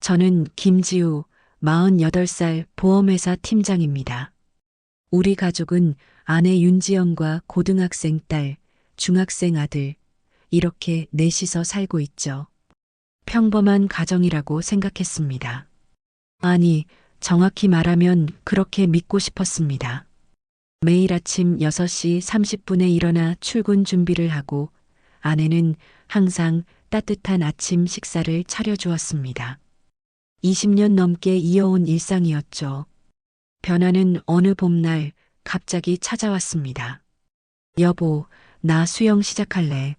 저는 김지우, 48살 보험회사 팀장입니다. 우리 가족은 아내 윤지영과 고등학생 딸, 중학생 아들, 이렇게 넷이서 살고 있죠. 평범한 가정이라고 생각했습니다. 아니, 정확히 말하면 그렇게 믿고 싶었습니다. 매일 아침 6시 30분에 일어나 출근 준비를 하고 아내는 항상 따뜻한 아침 식사를 차려주었습니다. 20년 넘게 이어온 일상이었죠. 변화는 어느 봄날 갑자기 찾아왔습니다. 여보, 나 수영 시작할래.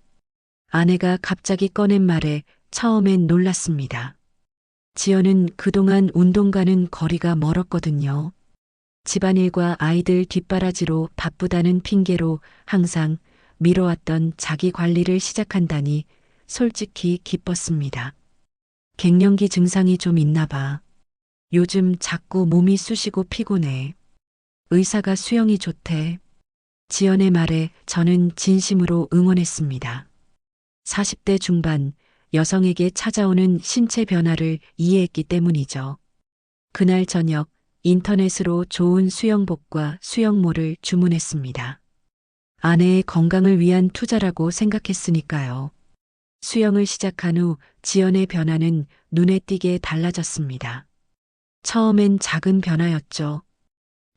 아내가 갑자기 꺼낸 말에 처음엔 놀랐습니다. 지연은 그동안 운동과는 거리가 멀었거든요. 집안일과 아이들 뒷바라지로 바쁘다는 핑계로 항상 미뤄왔던 자기 관리를 시작한다니 솔직히 기뻤습니다. 갱년기 증상이 좀 있나 봐. 요즘 자꾸 몸이 쑤시고 피곤해. 의사가 수영이 좋대. 지연의 말에 저는 진심으로 응원했습니다. 40대 중반 여성에게 찾아오는 신체 변화를 이해했기 때문이죠. 그날 저녁 인터넷으로 좋은 수영복과 수영모를 주문했습니다. 아내의 건강을 위한 투자라고 생각했으니까요. 수영을 시작한 후 지연의 변화는 눈에 띄게 달라졌습니다. 처음엔 작은 변화였죠.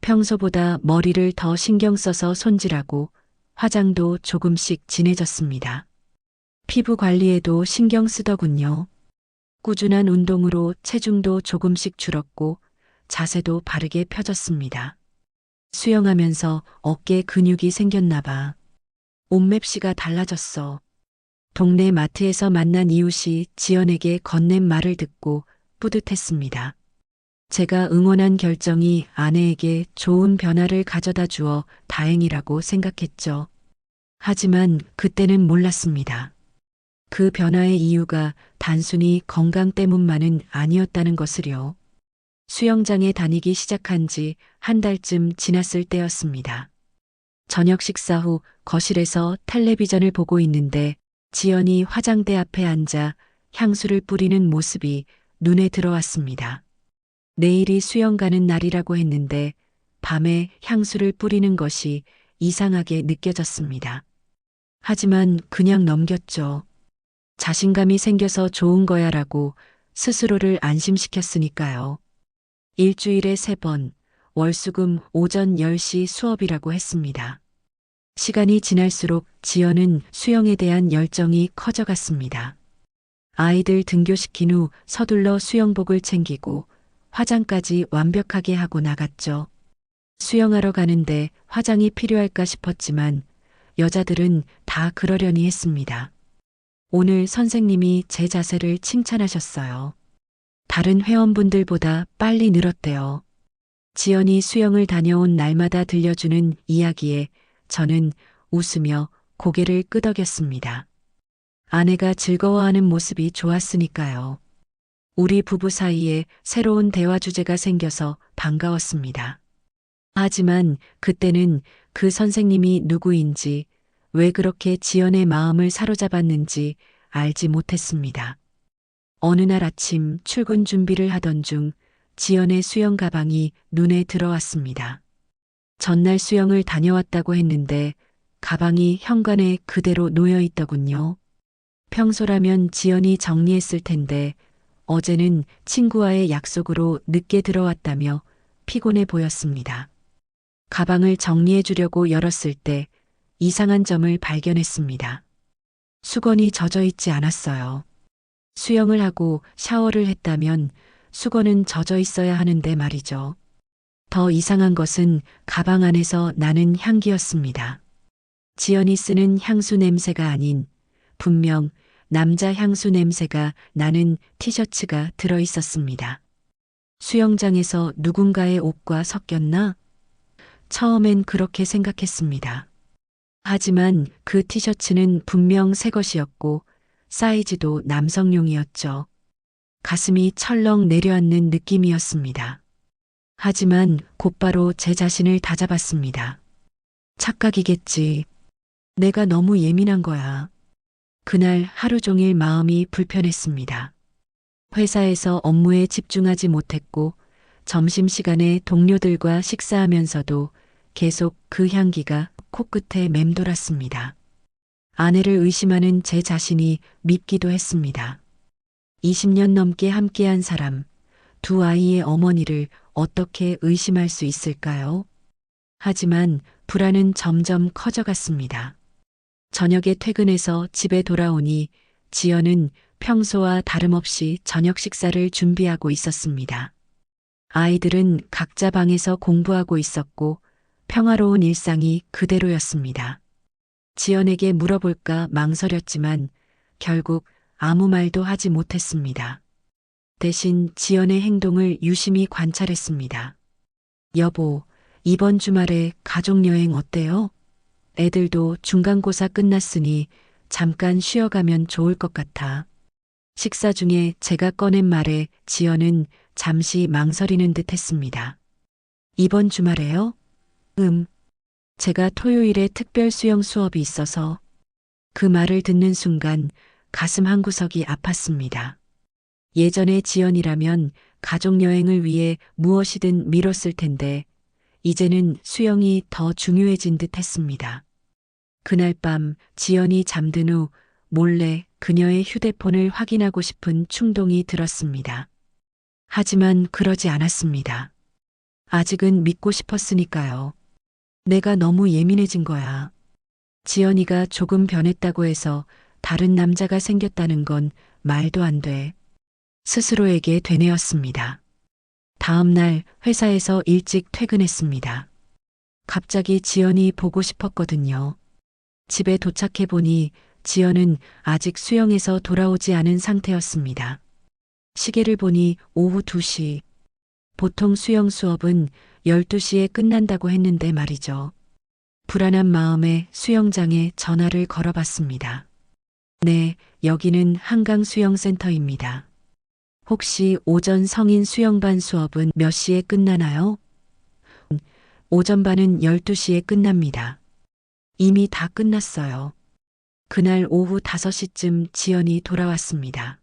평소보다 머리를 더 신경 써서 손질하고 화장도 조금씩 진해졌습니다. 피부 관리에도 신경 쓰더군요. 꾸준한 운동으로 체중도 조금씩 줄었고 자세도 바르게 펴졌습니다. 수영하면서 어깨 근육이 생겼나 봐. 옷맵시가 달라졌어. 동네 마트에서 만난 이웃이 지연에게 건넨 말을 듣고 뿌듯했습니다. 제가 응원한 결정이 아내에게 좋은 변화를 가져다 주어 다행이라고 생각했죠. 하지만 그때는 몰랐습니다. 그 변화의 이유가 단순히 건강 때문만은 아니었다는 것을요. 수영장에 다니기 시작한 지 한 달쯤 지났을 때였습니다. 저녁 식사 후 거실에서 텔레비전을 보고 있는데 지연이 화장대 앞에 앉아 향수를 뿌리는 모습이 눈에 들어왔습니다. 내일이 수영 가는 날이라고 했는데 밤에 향수를 뿌리는 것이 이상하게 느껴졌습니다. 하지만 그냥 넘겼죠. 자신감이 생겨서 좋은 거야라고 스스로를 안심시켰으니까요. 일주일에 3번, 월수금 오전 10시 수업이라고 했습니다. 시간이 지날수록 지연은 수영에 대한 열정이 커져갔습니다. 아이들 등교시킨 후 서둘러 수영복을 챙기고 화장까지 완벽하게 하고 나갔죠. 수영하러 가는데 화장이 필요할까 싶었지만 여자들은 다 그러려니 했습니다. 오늘 선생님이 제 자세를 칭찬하셨어요. 다른 회원분들보다 빨리 늘었대요. 지연이 수영을 다녀온 날마다 들려주는 이야기에 저는 웃으며 고개를 끄덕였습니다. 아내가 즐거워하는 모습이 좋았으니까요. 우리 부부 사이에 새로운 대화 주제가 생겨서 반가웠습니다. 하지만 그때는 그 선생님이 누구인지, 왜 그렇게 지연의 마음을 사로잡았는지 알지 못했습니다. 어느 날 아침 출근 준비를 하던 중 지연의 수영 가방이 눈에 들어왔습니다. 전날 수영을 다녀왔다고 했는데 가방이 현관에 그대로 놓여 있더군요. 평소라면 지연이 정리했을 텐데 어제는 친구와의 약속으로 늦게 들어왔다며 피곤해 보였습니다. 가방을 정리해 주려고 열었을 때 이상한 점을 발견했습니다. 수건이 젖어 있지 않았어요. 수영을 하고 샤워를 했다면 수건은 젖어 있어야 하는데 말이죠. 더 이상한 것은 가방 안에서 나는 향기였습니다. 지연이 쓰는 향수 냄새가 아닌 분명 남자 향수 냄새가 나는 티셔츠가 들어 있었습니다. 수영장에서 누군가의 옷과 섞였나? 처음엔 그렇게 생각했습니다. 하지만 그 티셔츠는 분명 새 것이었고 사이즈도 남성용이었죠. 가슴이 철렁 내려앉는 느낌이었습니다. 하지만 곧바로 제 자신을 다잡았습니다. 착각이겠지. 내가 너무 예민한 거야. 그날 하루 종일 마음이 불편했습니다. 회사에서 업무에 집중하지 못했고 점심시간에 동료들과 식사하면서도 계속 그 향기가 코끝에 맴돌았습니다. 아내를 의심하는 제 자신이 밉기도 했습니다. 20년 넘게 함께한 사람, 두 아이의 어머니를 어떻게 의심할 수 있을까요? 하지만 불안은 점점 커져갔습니다. 저녁에 퇴근해서 집에 돌아오니 지연은 평소와 다름없이 저녁 식사를 준비하고 있었습니다. 아이들은 각자 방에서 공부하고 있었고 평화로운 일상이 그대로였습니다. 지연에게 물어볼까 망설였지만 결국 아무 말도 하지 못했습니다. 대신 지연의 행동을 유심히 관찰했습니다. 여보, 이번 주말에 가족여행 어때요? 애들도 중간고사 끝났으니 잠깐 쉬어가면 좋을 것 같아. 식사 중에 제가 꺼낸 말에 지연은 잠시 망설이는 듯 했습니다. 이번 주말에요? 제가 토요일에 특별 수영 수업이 있어서 그 말을 듣는 순간 가슴 한 구석이 아팠습니다. 예전에 지연이라면 가족여행을 위해 무엇이든 미뤘을 텐데 이제는 수영이 더 중요해진 듯 했습니다. 그날 밤 지연이 잠든 후 몰래 그녀의 휴대폰을 확인하고 싶은 충동이 들었습니다. 하지만 그러지 않았습니다. 아직은 믿고 싶었으니까요. 내가 너무 예민해진 거야. 지연이가 조금 변했다고 해서 다른 남자가 생겼다는 건 말도 안 돼. 스스로에게 되뇌었습니다. 다음 날 회사에서 일찍 퇴근했습니다. 갑자기 지연이 보고 싶었거든요. 집에 도착해 보니 지연은 아직 수영에서 돌아오지 않은 상태였습니다. 시계를 보니 오후 2시. 보통 수영 수업은 12시에 끝난다고 했는데 말이죠. 불안한 마음에 수영장에 전화를 걸어봤습니다. 네, 여기는 한강수영센터입니다. 혹시 오전 성인 수영반 수업은 몇 시에 끝나나요? 오전반은 12시에 끝납니다. 이미 다 끝났어요. 그날 오후 5시쯤 지연이 돌아왔습니다.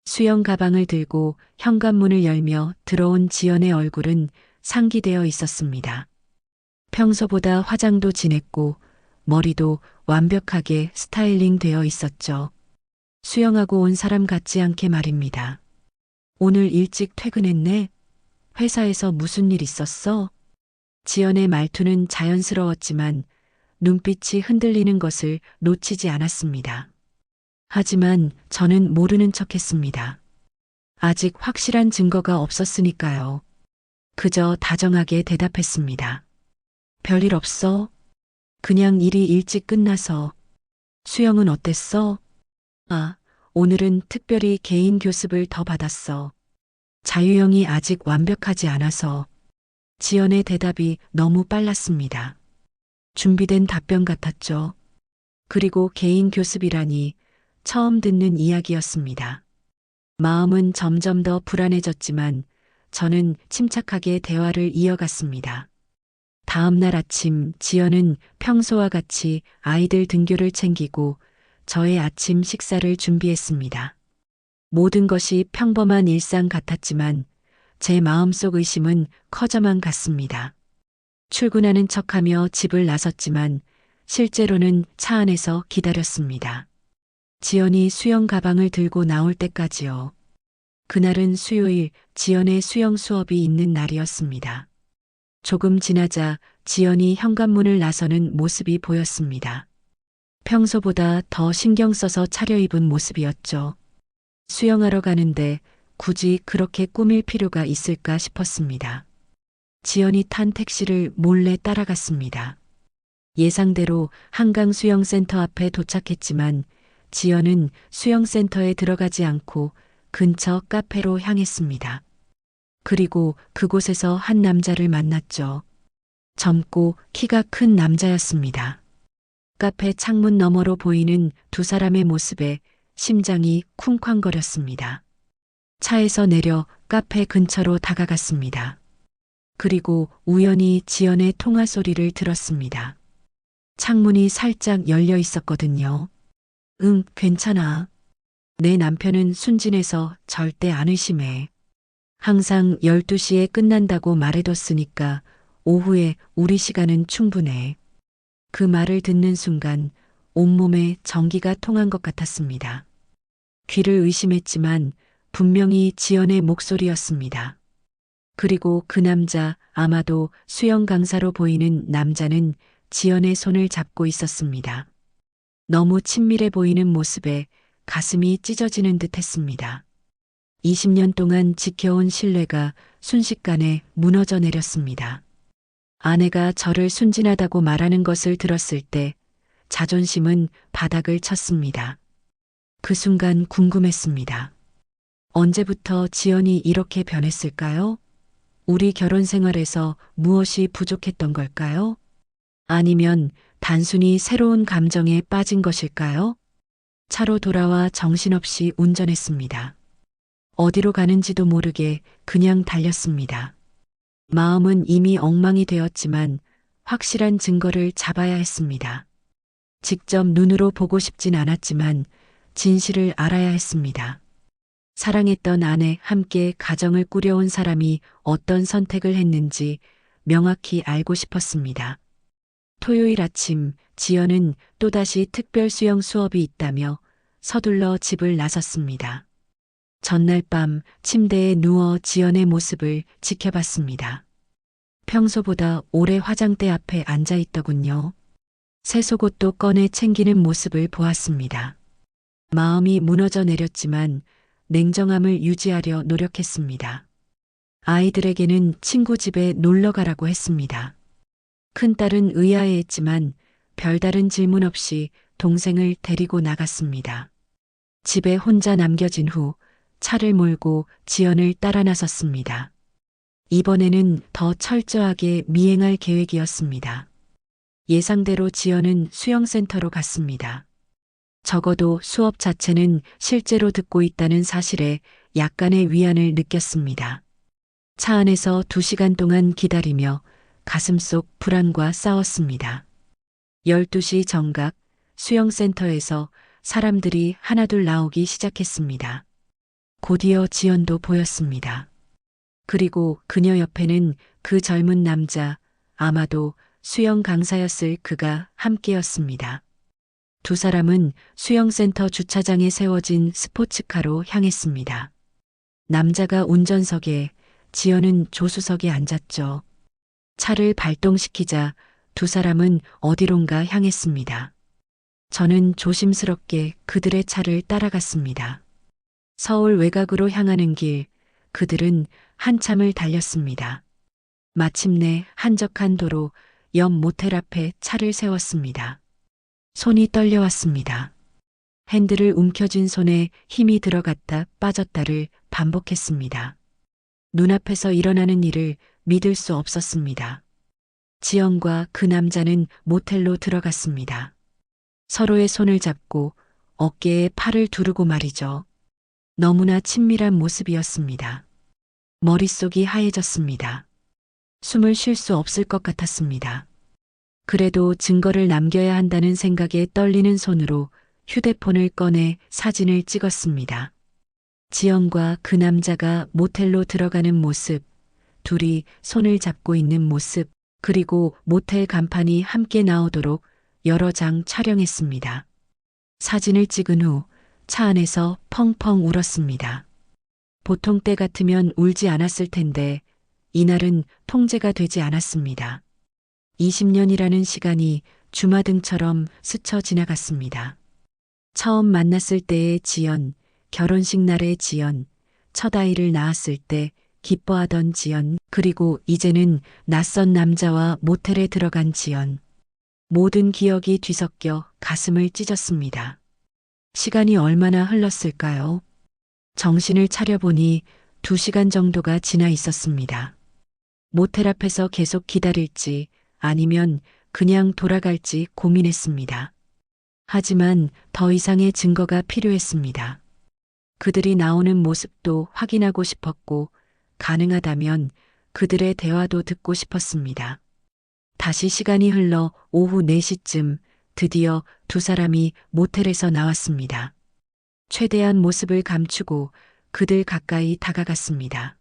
수영 가방을 들고 현관문을 열며 들어온 지연의 얼굴은 상기되어 있었습니다. 평소보다 화장도 진했고 머리도 완벽하게 스타일링 되어 있었죠. 수영하고 온 사람 같지 않게 말입니다. 오늘 일찍 퇴근했네? 회사에서 무슨 일 있었어? 지연의 말투는 자연스러웠지만 눈빛이 흔들리는 것을 놓치지 않았습니다. 하지만 저는 모르는 척했습니다. 아직 확실한 증거가 없었으니까요. 그저 다정하게 대답했습니다. 별일 없어? 그냥 일이 일찍 끝나서. 수영은 어땠어? 아, 오늘은 특별히 개인 교습을 더 받았어. 자유형이 아직 완벽하지 않아서. 지연의 대답이 너무 빨랐습니다. 준비된 답변 같았죠. 그리고 개인 교습이라니 처음 듣는 이야기였습니다. 마음은 점점 더 불안해졌지만 저는 침착하게 대화를 이어갔습니다. 다음 날 아침 지연은 평소와 같이 아이들 등교를 챙기고 저의 아침 식사를 준비했습니다. 모든 것이 평범한 일상 같았지만 제 마음속 의심은 커져만 갔습니다. 출근하는 척하며 집을 나섰지만 실제로는 차 안에서 기다렸습니다. 지연이 수영 가방을 들고 나올 때까지요. 그날은 수요일 지연의 수영 수업이 있는 날이었습니다. 조금 지나자 지연이 현관문을 나서는 모습이 보였습니다. 평소보다 더 신경 써서 차려입은 모습이었죠. 수영하러 가는데 굳이 그렇게 꾸밀 필요가 있을까 싶었습니다. 지연이 탄 택시를 몰래 따라갔습니다. 예상대로 한강수영센터 앞에 도착했지만 지연은 수영센터에 들어가지 않고 근처 카페로 향했습니다. 그리고 그곳에서 한 남자를 만났죠. 젊고 키가 큰 남자였습니다. 카페 창문 너머로 보이는 두 사람의 모습에 심장이 쿵쾅거렸습니다. 차에서 내려 카페 근처로 다가갔습니다. 그리고 우연히 지연의 통화 소리를 들었습니다. 창문이 살짝 열려 있었거든요. 응, 괜찮아. 내 남편은 순진해서 절대 안 의심해. 항상 12시에 끝난다고 말해뒀으니까 오후에 우리 시간은 충분해. 그 말을 듣는 순간 온몸에 전기가 통한 것 같았습니다. 귀를 의심했지만 분명히 지연의 목소리였습니다. 그리고 그 남자, 아마도 수영 강사로 보이는 남자는 지연의 손을 잡고 있었습니다. 너무 친밀해 보이는 모습에 가슴이 찢어지는 듯 했습니다. 20년 동안 지켜온 신뢰가 순식간에 무너져 내렸습니다. 아내가 저를 순진하다고 말하는 것을 들었을 때 자존심은 바닥을 쳤습니다. 그 순간 궁금했습니다. 언제부터 지연이 이렇게 변했을까요? 우리 결혼 생활에서 무엇이 부족했던 걸까요? 아니면 단순히 새로운 감정에 빠진 것일까요? 차로 돌아와 정신없이 운전했습니다. 어디로 가는지도 모르게 그냥 달렸습니다. 마음은 이미 엉망이 되었지만 확실한 증거를 잡아야 했습니다. 직접 눈으로 보고 싶진 않았지만 진실을 알아야 했습니다. 사랑했던 아내, 함께 가정을 꾸려온 사람이 어떤 선택을 했는지 명확히 알고 싶었습니다. 토요일 아침, 지연은 또다시 특별 수영 수업이 있다며 서둘러 집을 나섰습니다. 전날 밤 침대에 누워 지연의 모습을 지켜봤습니다. 평소보다 오래 화장대 앞에 앉아 있더군요. 새 속옷도 꺼내 챙기는 모습을 보았습니다. 마음이 무너져 내렸지만 냉정함을 유지하려 노력했습니다. 아이들에게는 친구 집에 놀러 가라고 했습니다. 큰딸은 의아해했지만 별다른 질문 없이 동생을 데리고 나갔습니다. 집에 혼자 남겨진 후 차를 몰고 지연을 따라 나섰습니다. 이번에는 더 철저하게 미행할 계획이었습니다. 예상대로 지연은 수영센터로 갔습니다. 적어도 수업 자체는 실제로 듣고 있다는 사실에 약간의 위안을 느꼈습니다. 차 안에서 2시간 동안 기다리며 가슴속 불안과 싸웠습니다. 12시 정각 수영센터에서 사람들이 하나둘 나오기 시작했습니다. 곧이어 지연도 보였습니다. 그리고 그녀 옆에는 그 젊은 남자, 아마도 수영 강사였을 그가 함께였습니다. 두 사람은 수영센터 주차장에 세워진 스포츠카로 향했습니다. 남자가 운전석에, 지연은 조수석에 앉았죠. 차를 발동시키자 두 사람은 어디론가 향했습니다. 저는 조심스럽게 그들의 차를 따라갔습니다. 서울 외곽으로 향하는 길, 그들은 한참을 달렸습니다. 마침내 한적한 도로 옆 모텔 앞에 차를 세웠습니다. 손이 떨려왔습니다. 핸들을 움켜쥔 손에 힘이 들어갔다 빠졌다를 반복했습니다. 눈앞에서 일어나는 일을 믿을 수 없었습니다. 지연과 그 남자는 모텔로 들어갔습니다. 서로의 손을 잡고 어깨에 팔을 두르고 말이죠. 너무나 친밀한 모습이었습니다. 머릿속이 하얘졌습니다. 숨을 쉴 수 없을 것 같았습니다. 그래도 증거를 남겨야 한다는 생각에 떨리는 손으로 휴대폰을 꺼내 사진을 찍었습니다. 지연과 그 남자가 모텔로 들어가는 모습, 둘이 손을 잡고 있는 모습, 그리고 모텔 간판이 함께 나오도록 여러 장 촬영했습니다. 사진을 찍은 후 차 안에서 펑펑 울었습니다. 보통 때 같으면 울지 않았을 텐데 이날은 통제가 되지 않았습니다. 20년이라는 시간이 주마등처럼 스쳐 지나갔습니다. 처음 만났을 때의 지연, 결혼식 날의 지연, 첫 아이를 낳았을 때 기뻐하던 지연, 그리고 이제는 낯선 남자와 모텔에 들어간 지연. 모든 기억이 뒤섞여 가슴을 찢었습니다. 시간이 얼마나 흘렀을까요? 정신을 차려보니 2시간 정도가 지나 있었습니다. 모텔 앞에서 계속 기다릴지 아니면 그냥 돌아갈지 고민했습니다. 하지만 더 이상의 증거가 필요했습니다. 그들이 나오는 모습도 확인하고 싶었고 가능하다면 그들의 대화도 듣고 싶었습니다. 다시 시간이 흘러 오후 4시쯤 드디어 두 사람이 모텔에서 나왔습니다. 최대한 모습을 감추고 그들 가까이 다가갔습니다.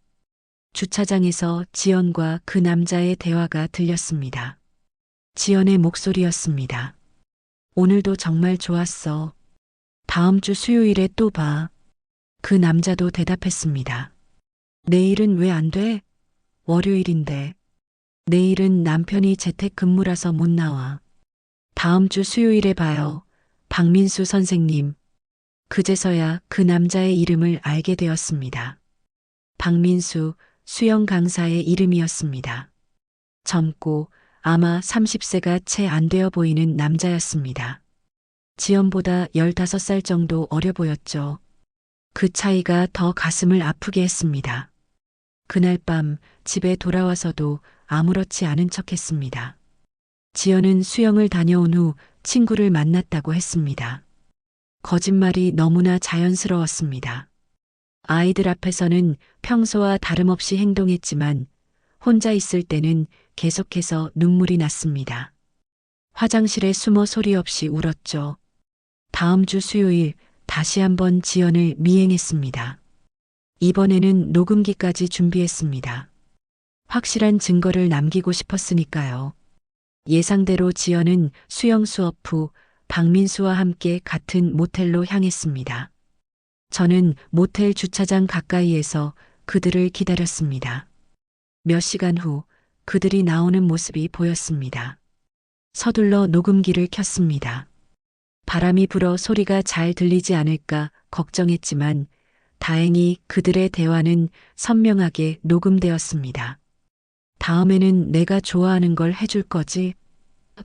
주차장에서 지연과 그 남자의 대화가 들렸습니다. 지연의 목소리였습니다. 오늘도 정말 좋았어. 다음 주 수요일에 또 봐. 그 남자도 대답했습니다. 내일은 왜 안 돼? 월요일인데. 내일은 남편이 재택근무라서 못 나와. 다음 주 수요일에 봐요. 박민수 선생님. 그제서야 그 남자의 이름을 알게 되었습니다. 박민수, 수영 강사의 이름이었습니다. 젊고 아마 30세가 채 안 되어 보이는 남자였습니다. 지연보다 15살 정도 어려 보였죠. 그 차이가 더 가슴을 아프게 했습니다. 그날 밤 집에 돌아와서도 아무렇지 않은 척 했습니다. 지연은 수영을 다녀온 후 친구를 만났다고 했습니다. 거짓말이 너무나 자연스러웠습니다. 아이들 앞에서는 평소와 다름없이 행동했지만 혼자 있을 때는 계속해서 눈물이 났습니다. 화장실에 숨어 소리 없이 울었죠. 다음 주 수요일 다시 한번 지연을 미행했습니다. 이번에는 녹음기까지 준비했습니다. 확실한 증거를 남기고 싶었으니까요. 예상대로 지연은 수영 수업 후 박민수와 함께 같은 모텔로 향했습니다. 저는 모텔 주차장 가까이에서 그들을 기다렸습니다. 몇 시간 후 그들이 나오는 모습이 보였습니다. 서둘러 녹음기를 켰습니다. 바람이 불어 소리가 잘 들리지 않을까 걱정했지만 다행히 그들의 대화는 선명하게 녹음되었습니다. 다음에는 내가 좋아하는 걸 해줄 거지?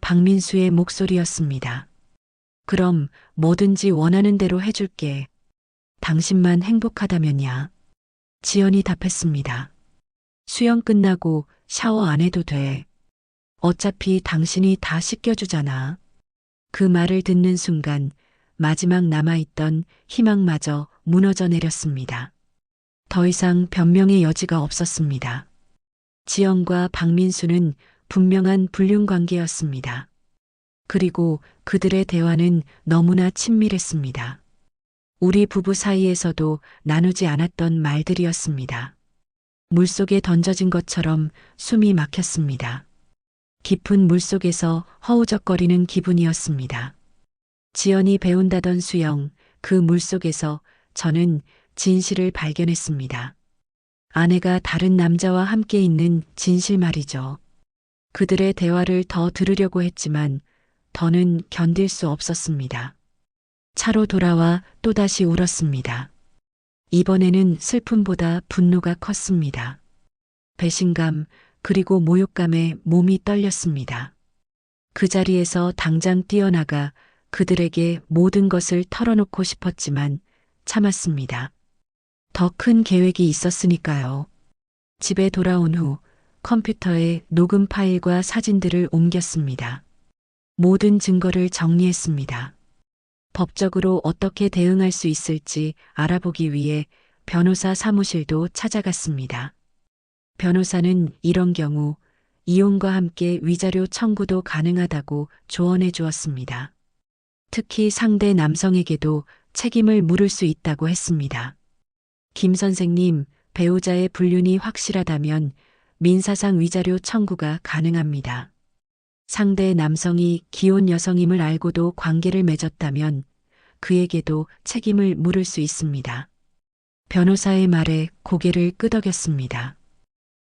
박민수의 목소리였습니다. 그럼 뭐든지 원하는 대로 해줄게. 당신만 행복하다면야. 지연이 답했습니다. 수영 끝나고 샤워 안 해도 돼. 어차피 당신이 다 씻겨주잖아. 그 말을 듣는 순간 마지막 남아있던 희망마저 무너져 내렸습니다. 더 이상 변명의 여지가 없었습니다. 지연과 박민수는 분명한 불륜 관계였습니다. 그리고 그들의 대화는 너무나 친밀했습니다. 우리 부부 사이에서도 나누지 않았던 말들이었습니다. 물속에 던져진 것처럼 숨이 막혔습니다. 깊은 물속에서 허우적거리는 기분이었습니다. 지연이 배운다던 수영, 그 물속에서 저는 진실을 발견했습니다. 아내가 다른 남자와 함께 있는 진실 말이죠. 그들의 대화를 더 들으려고 했지만 더는 견딜 수 없었습니다. 차로 돌아와 또다시 울었습니다. 이번에는 슬픔보다 분노가 컸습니다. 배신감, 그리고 모욕감에 몸이 떨렸습니다. 그 자리에서 당장 뛰어나가 그들에게 모든 것을 털어놓고 싶었지만 참았습니다. 더 큰 계획이 있었으니까요. 집에 돌아온 후 컴퓨터에 녹음 파일과 사진들을 옮겼습니다. 모든 증거를 정리했습니다. 법적으로 어떻게 대응할 수 있을지 알아보기 위해 변호사 사무실도 찾아갔습니다. 변호사는 이런 경우 이혼과 함께 위자료 청구도 가능하다고 조언해 주었습니다. 특히 상대 남성에게도 책임을 물을 수 있다고 했습니다. 김 선생님, 배우자의 불륜이 확실하다면 민사상 위자료 청구가 가능합니다. 상대 남성이 기혼 여성임을 알고도 관계를 맺었다면 그에게도 책임을 물을 수 있습니다. 변호사의 말에 고개를 끄덕였습니다.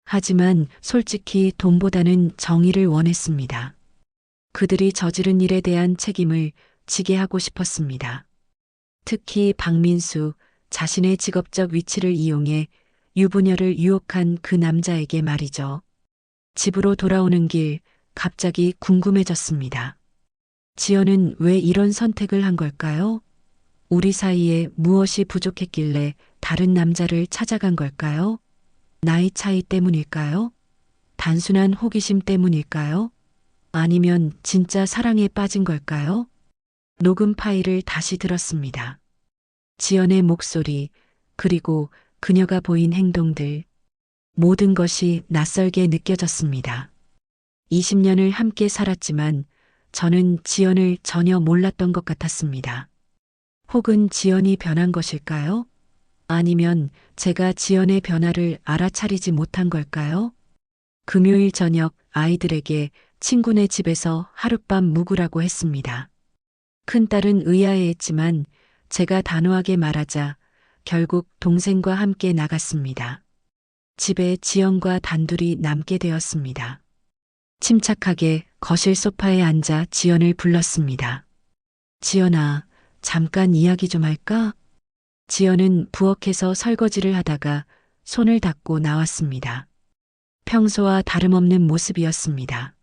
하지만 솔직히 돈보다는 정의를 원했습니다. 그들이 저지른 일에 대한 책임을 지게 하고 싶었습니다. 특히 박민수, 자신의 직업적 위치를 이용해 유부녀를 유혹한 그 남자에게 말이죠. 집으로 돌아오는 길 갑자기 궁금해졌습니다. 지연은 왜 이런 선택을 한 걸까요? 우리 사이에 무엇이 부족했길래 다른 남자를 찾아간 걸까요? 나이 차이 때문일까요? 단순한 호기심 때문일까요? 아니면 진짜 사랑에 빠진 걸까요? 녹음 파일을 다시 들었습니다. 지연의 목소리, 그리고 그녀가 보인 행동들, 모든 것이 낯설게 느껴졌습니다. 20년을 함께 살았지만 저는 지연을 전혀 몰랐던 것 같았습니다. 혹은 지연이 변한 것일까요? 아니면 제가 지연의 변화를 알아차리지 못한 걸까요? 금요일 저녁 아이들에게 친구네 집에서 하룻밤 묵으라고 했습니다. 큰딸은 의아해했지만 제가 단호하게 말하자 결국 동생과 함께 나갔습니다. 집에 지연과 단둘이 남게 되었습니다. 침착하게 거실 소파에 앉아 지연을 불렀습니다. 지연아, 잠깐 이야기 좀 할까? 지연은 부엌에서 설거지를 하다가 손을 닦고 나왔습니다. 평소와 다름없는 모습이었습니다.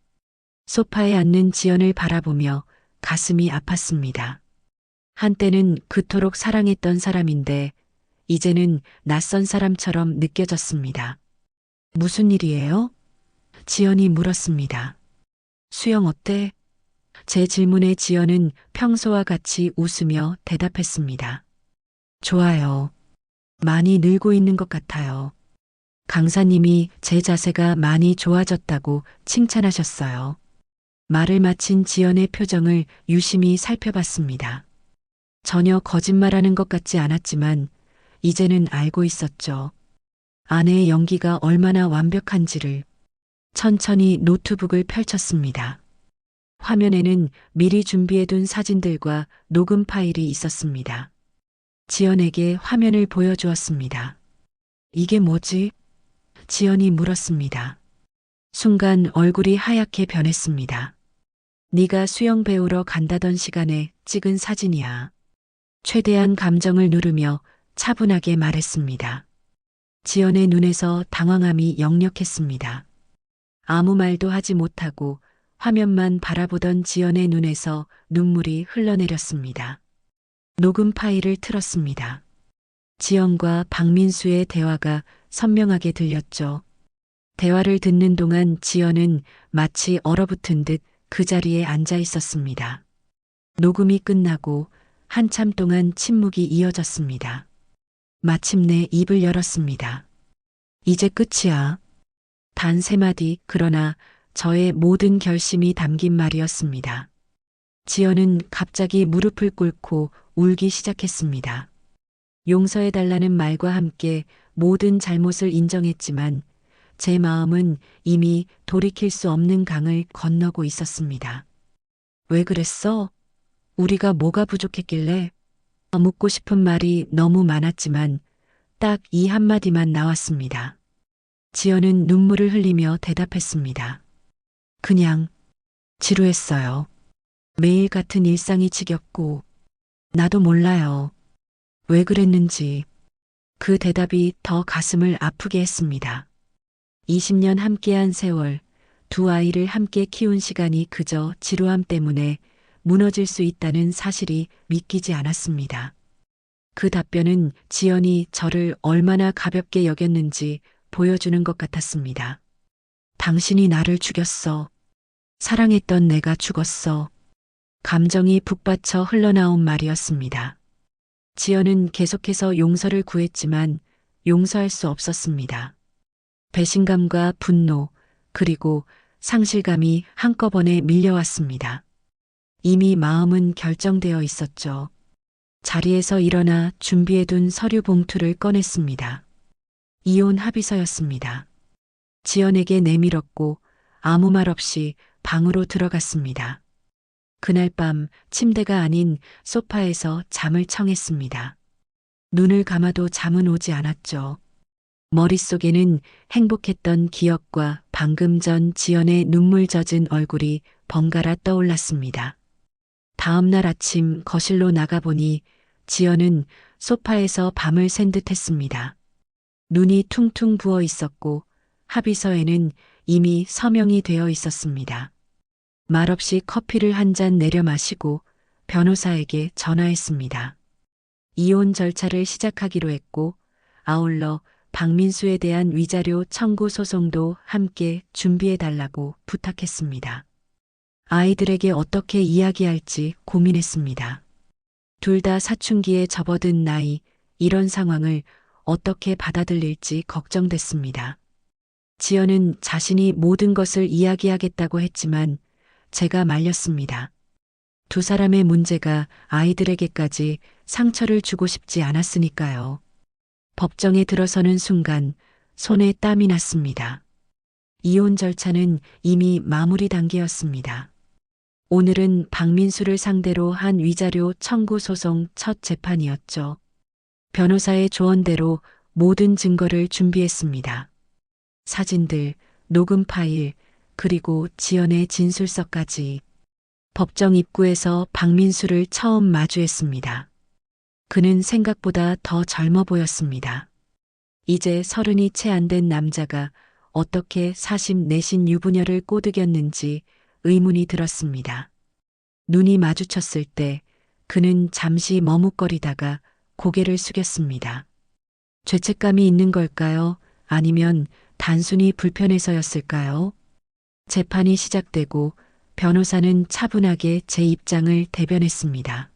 소파에 앉는 지연을 바라보며 가슴이 아팠습니다. 한때는 그토록 사랑했던 사람인데 이제는 낯선 사람처럼 느껴졌습니다. 무슨 일이에요? 지연이 물었습니다. 수영 어때? 제 질문에 지연은 평소와 같이 웃으며 대답했습니다. 좋아요. 많이 늘고 있는 것 같아요. 강사님이 제 자세가 많이 좋아졌다고 칭찬하셨어요. 말을 마친 지연의 표정을 유심히 살펴봤습니다. 전혀 거짓말하는 것 같지 않았지만 이제는 알고 있었죠. 아내의 연기가 얼마나 완벽한지를. 천천히 노트북을 펼쳤습니다. 화면에는 미리 준비해둔 사진들과 녹음 파일이 있었습니다. 지연에게 화면을 보여주었습니다. 이게 뭐지? 지연이 물었습니다. 순간 얼굴이 하얗게 변했습니다. 네가 수영 배우러 간다던 시간에 찍은 사진이야. 최대한 감정을 누르며 차분하게 말했습니다. 지연의 눈에서 당황함이 역력했습니다. 아무 말도 하지 못하고 화면만 바라보던 지연의 눈에서 눈물이 흘러내렸습니다. 녹음 파일을 틀었습니다. 지연과 박민수의 대화가 선명하게 들렸죠. 대화를 듣는 동안 지연은 마치 얼어붙은 듯 그 자리에 앉아 있었습니다. 녹음이 끝나고 한참 동안 침묵이 이어졌습니다. 마침내 입을 열었습니다. 이제 끝이야. 단 3마디, 그러나 저의 모든 결심이 담긴 말이었습니다. 지연은 갑자기 무릎을 꿇고 울기 시작했습니다. 용서해달라는 말과 함께 모든 잘못을 인정했지만 제 마음은 이미 돌이킬 수 없는 강을 건너고 있었습니다. 왜 그랬어? 우리가 뭐가 부족했길래? 묻고 싶은 말이 너무 많았지만 딱 이 한마디만 나왔습니다. 지연은 눈물을 흘리며 대답했습니다. 그냥 지루했어요. 매일 같은 일상이 지겹고 나도 몰라요. 왜 그랬는지. 그 대답이 더 가슴을 아프게 했습니다. 20년 함께한 세월, 두 아이를 함께 키운 시간이 그저 지루함 때문에 무너질 수 있다는 사실이 믿기지 않았습니다. 그 답변은 지연이 저를 얼마나 가볍게 여겼는지 보여주는 것 같았습니다. 당신이 나를 죽였어. 사랑했던 내가 죽었어. 감정이 북받쳐 흘러나온 말이었습니다. 지연은 계속해서 용서를 구했지만 용서할 수 없었습니다. 배신감과 분노, 그리고 상실감이 한꺼번에 밀려왔습니다. 이미 마음은 결정되어 있었죠. 자리에서 일어나 준비해둔 서류 봉투를 꺼냈습니다. 이혼 합의서였습니다. 지연에게 내밀었고 아무 말 없이 방으로 들어갔습니다. 그날 밤 침대가 아닌 소파에서 잠을 청했습니다. 눈을 감아도 잠은 오지 않았죠. 머릿속에는 행복했던 기억과 방금 전 지연의 눈물 젖은 얼굴이 번갈아 떠올랐습니다. 다음 날 아침 거실로 나가보니 지연은 소파에서 밤을 샌 듯했습니다. 눈이 퉁퉁 부어 있었고 합의서에는 이미 서명이 되어 있었습니다. 말없이 커피를 한 잔 내려 마시고 변호사에게 전화했습니다. 이혼 절차를 시작하기로 했고 아울러 박민수에 대한 위자료 청구 소송도 함께 준비해달라고 부탁했습니다. 아이들에게 어떻게 이야기할지 고민했습니다. 둘 다 사춘기에 접어든 나이, 이런 상황을 어떻게 받아들일지 걱정됐습니다. 지연은 자신이 모든 것을 이야기하겠다고 했지만 제가 말렸습니다. 두 사람의 문제가 아이들에게까지 상처를 주고 싶지 않았으니까요. 법정에 들어서는 순간 손에 땀이 났습니다. 이혼 절차는 이미 마무리 단계였습니다. 오늘은 박민수를 상대로 한 위자료 청구 소송 첫 재판이었죠. 변호사의 조언대로 모든 증거를 준비했습니다. 사진들, 녹음 파일, 그리고 지연의 진술서까지. 법정 입구에서 박민수를 처음 마주했습니다. 그는 생각보다 더 젊어 보였습니다. 이제 30이 채 안 된 남자가 어떻게 사심 내신 유부녀를 꼬드겼는지 의문이 들었습니다. 눈이 마주쳤을 때 그는 잠시 머뭇거리다가 고개를 숙였습니다. 죄책감이 있는 걸까요? 아니면 단순히 불편해서였을까요? 재판이 시작되고 변호사는 차분하게 제 입장을 대변했습니다.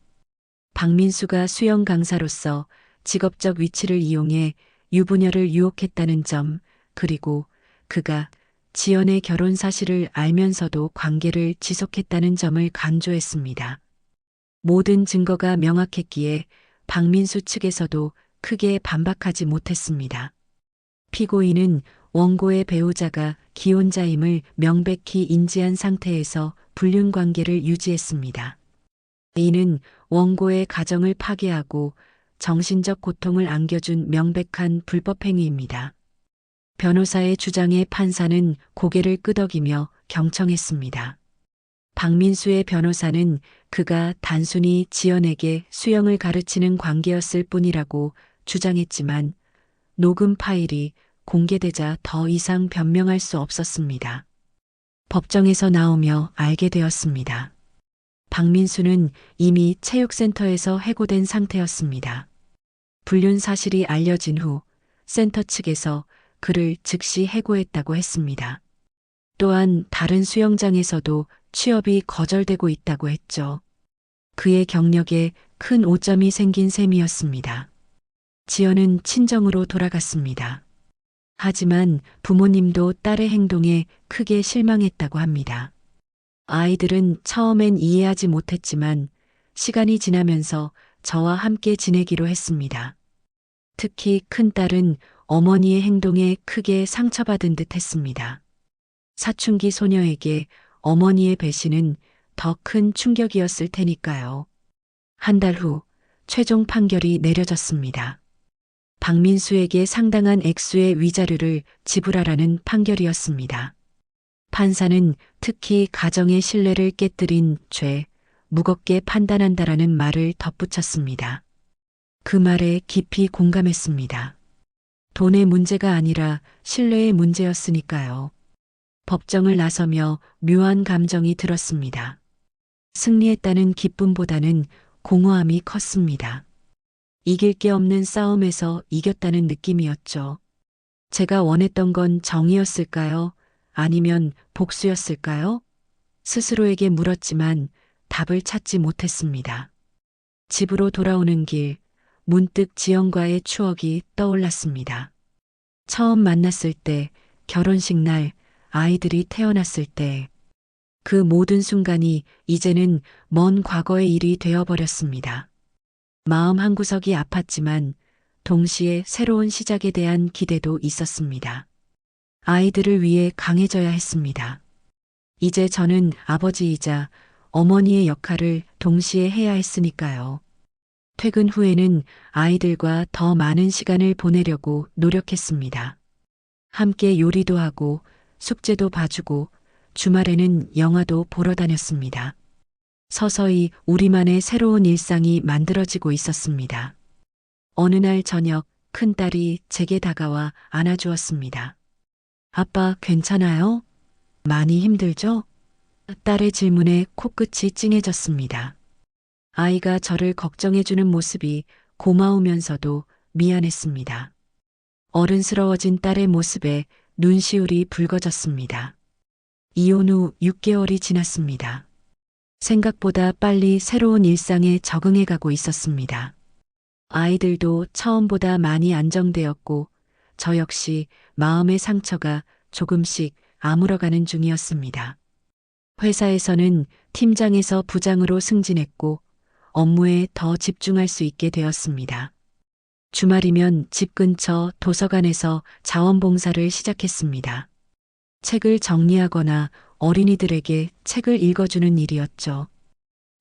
박민수가 수영 강사로서 직업적 위치를 이용해 유부녀를 유혹했다는 점, 그리고 그가 지연의 결혼 사실을 알면서도 관계를 지속했다는 점을 강조했습니다. 모든 증거가 명확했기에 박민수 측에서도 크게 반박하지 못했습니다. 피고인은 원고의 배우자가 기혼자임을 명백히 인지한 상태에서 불륜 관계를 유지했습니다. 이는 원고의 가정을 파괴하고 정신적 고통을 안겨준 명백한 불법 행위입니다. 변호사의 주장에 판사는 고개를 끄덕이며 경청했습니다. 박민수의 변호사는 그가 단순히 지연에게 수영을 가르치는 관계였을 뿐이라고 주장했지만 녹음 파일이 공개되자 더 이상 변명할 수 없었습니다. 법정에서 나오며 알게 되었습니다. 박민수는 이미 체육센터에서 해고된 상태였습니다. 불륜 사실이 알려진 후 센터 측에서 그를 즉시 해고했다고 했습니다. 또한 다른 수영장에서도 취업이 거절되고 있다고 했죠. 그의 경력에 큰 오점이 생긴 셈이었습니다. 지연은 친정으로 돌아갔습니다. 하지만 부모님도 딸의 행동에 크게 실망했다고 합니다. 아이들은 처음엔 이해하지 못했지만 시간이 지나면서 저와 함께 지내기로 했습니다. 특히 큰딸은 어머니의 행동에 크게 상처받은 듯 했습니다. 사춘기 소녀에게 어머니의 배신은 더 큰 충격이었을 테니까요. 한 달 후 최종 판결이 내려졌습니다. 박민수에게 상당한 액수의 위자료를 지불하라는 판결이었습니다. 판사는 특히 가정의 신뢰를 깨뜨린 죄, 무겁게 판단한다라는 말을 덧붙였습니다. 그 말에 깊이 공감했습니다. 돈의 문제가 아니라 신뢰의 문제였으니까요. 법정을 나서며 묘한 감정이 들었습니다. 승리했다는 기쁨보다는 공허함이 컸습니다. 이길 게 없는 싸움에서 이겼다는 느낌이었죠. 제가 원했던 건 정의였을까요? 아니면 복수였을까요? 스스로에게 물었지만 답을 찾지 못했습니다. 집으로 돌아오는 길, 문득 지연과의 추억이 떠올랐습니다. 처음 만났을 때, 결혼식 날, 아이들이 태어났을 때, 그 모든 순간이 이제는 먼 과거의 일이 되어버렸습니다. 마음 한구석이 아팠지만 동시에 새로운 시작에 대한 기대도 있었습니다. 아이들을 위해 강해져야 했습니다. 이제 저는 아버지이자 어머니의 역할을 동시에 해야 했으니까요. 퇴근 후에는 아이들과 더 많은 시간을 보내려고 노력했습니다. 함께 요리도 하고 숙제도 봐주고 주말에는 영화도 보러 다녔습니다. 서서히 우리만의 새로운 일상이 만들어지고 있었습니다. 어느 날 저녁 큰딸이 제게 다가와 안아주었습니다. 아빠 괜찮아요? 많이 힘들죠? 딸의 질문에 코끝이 찡해졌습니다. 아이가 저를 걱정해주는 모습이 고마우면서도 미안했습니다. 어른스러워진 딸의 모습에 눈시울이 붉어졌습니다. 이혼 후 6개월이 지났습니다. 생각보다 빨리 새로운 일상에 적응해 가고 있었습니다. 아이들도 처음보다 많이 안정되었고 저 역시 마음의 상처가 조금씩 아물어가는 중이었습니다. 회사에서는 팀장에서 부장으로 승진했고 업무에 더 집중할 수 있게 되었습니다. 주말이면 집 근처 도서관에서 자원봉사를 시작했습니다. 책을 정리하거나 어린이들에게 책을 읽어주는 일이었죠.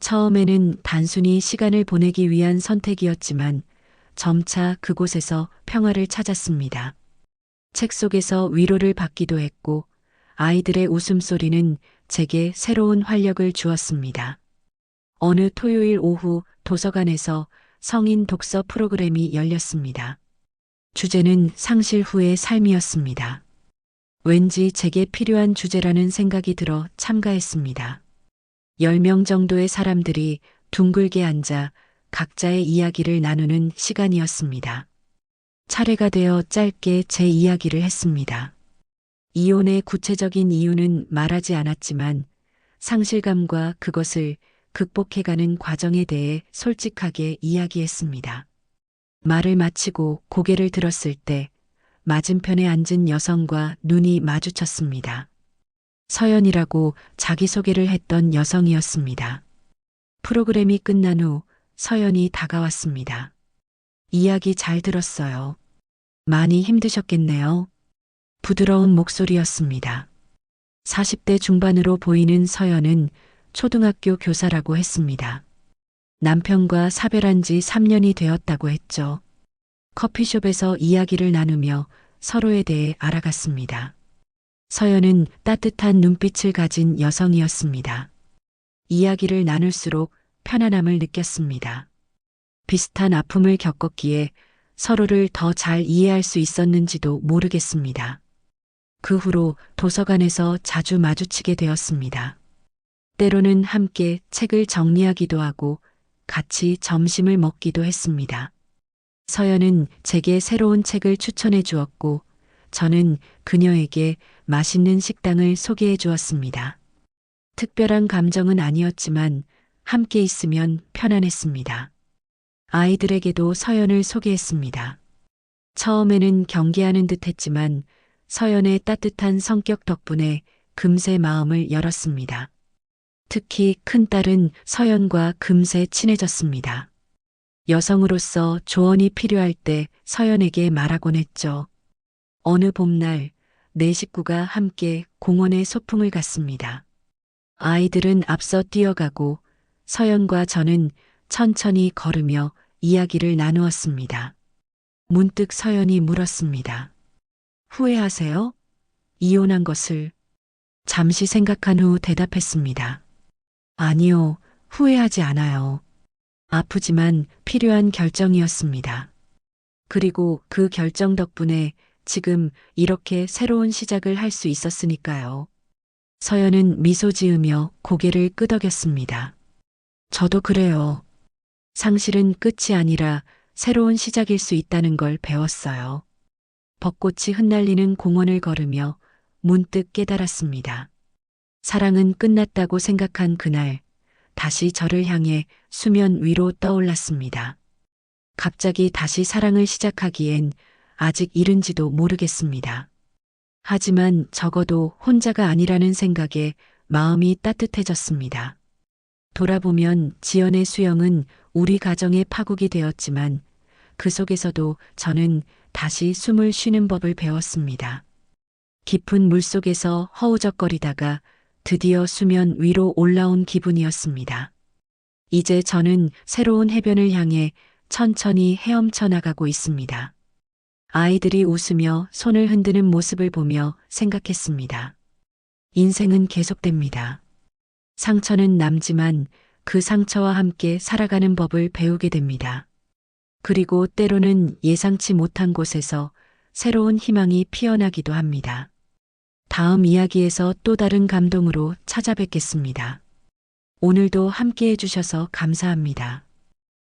처음에는 단순히 시간을 보내기 위한 선택이었지만 점차 그곳에서 평화를 찾았습니다. 책 속에서 위로를 받기도 했고 아이들의 웃음소리는 제게 새로운 활력을 주었습니다. 어느 토요일 오후 도서관에서 성인 독서 프로그램이 열렸습니다. 주제는 상실 후의 삶이었습니다. 왠지 제게 필요한 주제라는 생각이 들어 참가했습니다. 10명 정도의 사람들이 둥글게 앉아 각자의 이야기를 나누는 시간이었습니다. 차례가 되어 짧게 제 이야기를 했습니다. 이혼의 구체적인 이유는 말하지 않았지만 상실감과 그것을 극복해가는 과정에 대해 솔직하게 이야기했습니다. 말을 마치고 고개를 들었을 때 맞은편에 앉은 여성과 눈이 마주쳤습니다. 서연이라고 자기소개를 했던 여성이었습니다. 프로그램이 끝난 후 서연이 다가왔습니다. 이야기 잘 들었어요. 많이 힘드셨겠네요. 부드러운 목소리였습니다. 40대 중반으로 보이는 서연은 초등학교 교사라고 했습니다. 남편과 사별한 지 3년이 되었다고 했죠. 커피숍에서 이야기를 나누며 서로에 대해 알아갔습니다. 서연은 따뜻한 눈빛을 가진 여성이었습니다. 이야기를 나눌수록 편안함을 느꼈습니다. 비슷한 아픔을 겪었기에 서로를 더 잘 이해할 수 있었는지도 모르겠습니다. 그 후로 도서관에서 자주 마주치게 되었습니다. 때로는 함께 책을 정리하기도 하고 같이 점심을 먹기도 했습니다. 서연은 제게 새로운 책을 추천해 주었고 저는 그녀에게 맛있는 식당을 소개해 주었습니다. 특별한 감정은 아니었지만 함께 있으면 편안했습니다. 아이들에게도 서연을 소개했습니다. 처음에는 경계하는 듯 했지만 서연의 따뜻한 성격 덕분에 금세 마음을 열었습니다. 특히 큰딸은 서연과 금세 친해졌습니다. 여성으로서 조언이 필요할 때 서연에게 말하곤 했죠. 어느 봄날 네 식구가 함께 공원에 소풍을 갔습니다. 아이들은 앞서 뛰어가고 서연과 저는 천천히 걸으며 이야기를 나누었습니다. 문득 서연이 물었습니다. 후회하세요? 이혼한 것을. 잠시 생각한 후 대답했습니다. 아니요, 후회하지 않아요. 아프지만 필요한 결정이었습니다. 그리고 그 결정 덕분에 지금 이렇게 새로운 시작을 할 수 있었으니까요. 서연은 미소 지으며 고개를 끄덕였습니다. 저도 그래요. 상실은 끝이 아니라 새로운 시작일 수 있다는 걸 배웠어요. 벚꽃이 흩날리는 공원을 걸으며 문득 깨달았습니다. 사랑은 끝났다고 생각한 그날, 다시 저를 향해 수면 위로 떠올랐습니다. 갑자기 다시 사랑을 시작하기엔 아직 이른지도 모르겠습니다. 하지만 적어도 혼자가 아니라는 생각에 마음이 따뜻해졌습니다. 돌아보면 지연의 수영은 우리 가정의 파국이 되었지만 그 속에서도 저는 다시 숨을 쉬는 법을 배웠습니다. 깊은 물속에서 허우적거리다가 드디어 수면 위로 올라온 기분이었습니다. 이제 저는 새로운 해변을 향해 천천히 헤엄쳐 나가고 있습니다. 아이들이 웃으며 손을 흔드는 모습을 보며 생각했습니다. 인생은 계속됩니다. 상처는 남지만 그 상처와 함께 살아가는 법을 배우게 됩니다. 그리고 때로는 예상치 못한 곳에서 새로운 희망이 피어나기도 합니다. 다음 이야기에서 또 다른 감동으로 찾아뵙겠습니다. 오늘도 함께 해주셔서 감사합니다.